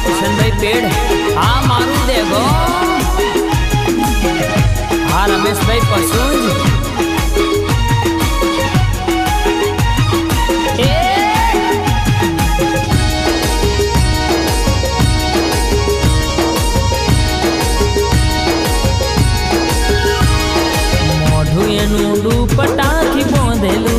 किशन भाई पेड़ हाँ मारू देगो हाँ रमेश भाई पशुज मोढू एनु दुपट्टाथी बांधेलू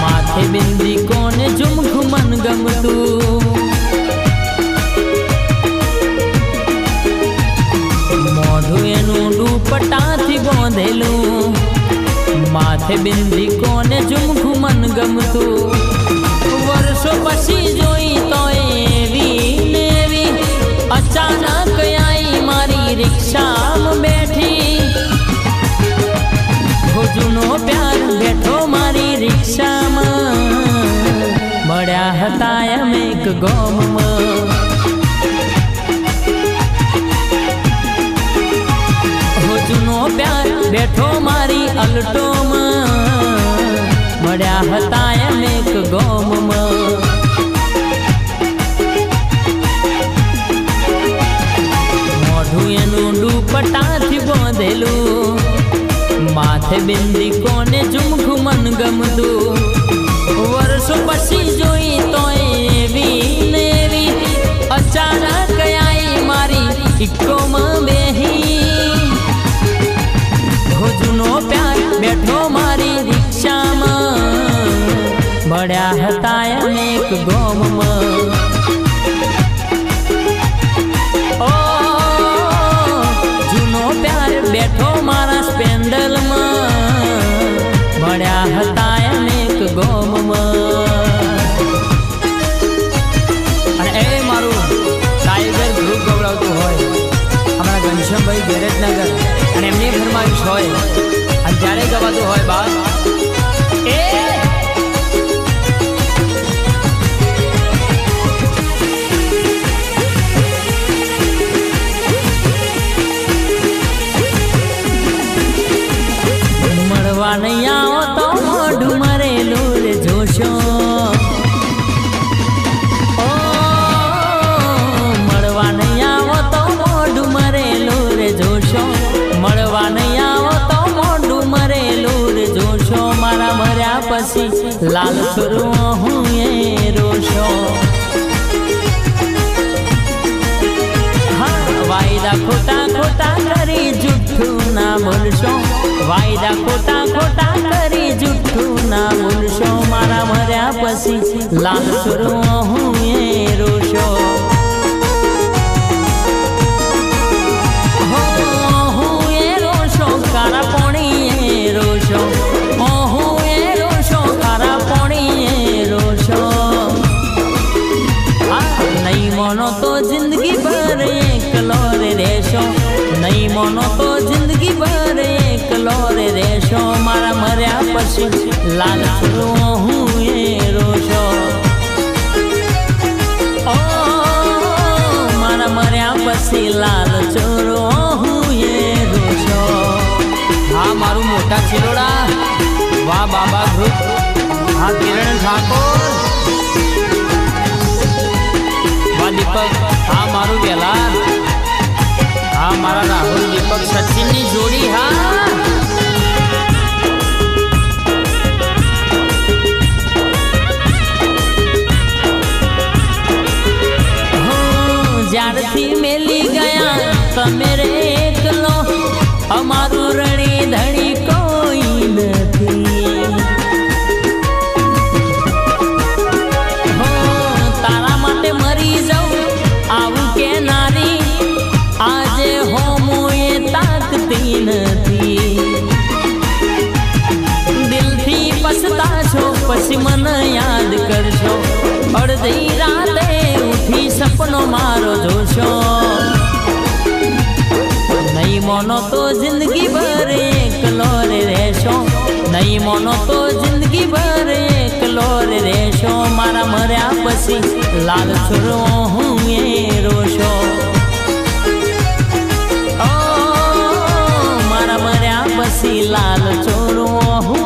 माथे बिंदी कोने झुमखु मन गमतू मोढू एनु दुपट्टाथी बांधेलू माथे बिंदी कोने झुमखु मन गमतू वर्षो पछी जोई तो एवी नेवी अचानक आई मारी रिक्शा में बैठी हो जुनो प्यार बैठो मारी रिक्शा में बड़ा हताया में एक गाँव में हो जुनो प्यार बैठो मारी अल्टो में बड़ा हताया में एक गाँव में दुपट्टाथी बांधेलू माथे बिंदी कोने झुमखु मन गमतू वर्षो पछी जोई तो एवी नेवी अचानक आई मारी इक्को में बेही हो जुनो प्यार बैठो मारी रिक्शा में बड़ा हताया एक गाँव में बैठो मारा स्पेंडल में बड़ा हताया एक गाँव में ए मारू टाइगर ग्रुप गवड़ावतुं होय हमारा घनश्याम भाई गैरेज नगर अने एमनी फरमाइश होय अने त्यारे गवातुं होय बात ए नहीं आओ तो मोढू मरेलू रे जोशो ओ मरवा नहीं आओ तो मोढू मरेलू रे जोशो मरवा नहीं आओ तो मोढू मरेलू रे जोशो मारा मर्या पछी लाल छोरो हूँ ये रोशो हाँ वायदा खोटा खोटा करी जुठू ना बोलशो वायदा खोटा खोटा करी जुठू ना बोलशो मारा मर्या पछी लाल छोरो हूँ ये रोशो हूँ ये रोशो कारा पोणी ये रोशो हूँ ये रोशो कारा पोणी ये रोशो नहीं मानो तो जिंदगी भर एकलो रे रेशो नहीं मानो तो जिंदगी भर एकलो रे रेशो मारा मर्या पछी लाल छोरो हूँ ये रोशो ओ मारा मर्या पछी लाल छोरो हूँ ये रोशो हाँ मारू मोटा चिलोड़ा वाह बाबा ग्रुप हाँ किरण ठाकुर वाह दीपक हाँ मारू वेला हाँ मारा राहुल दीपक सचिन नी जोड़ी हाँ ज्यारथी मेली गया तो मेरे एकलो अमारू रणी धड़ी कोई नथी हो तारा माटे मरी जाऊं आવું के नारी आजे हो मुए ताकती नथी दिल थी पछता छो पछी मन याद करशो अर्धी राते उठी सपनो मारो जोशो नहीं मानो तो जिंदगी भर एकलो रे रेशो नहीं मानो तो जिंदगी भर एकलो रे रेशो मारा मर्या पछी लाल छोरो हूँ ये रोशो ओ मारा मर्या पछी लाल छोरो हूँ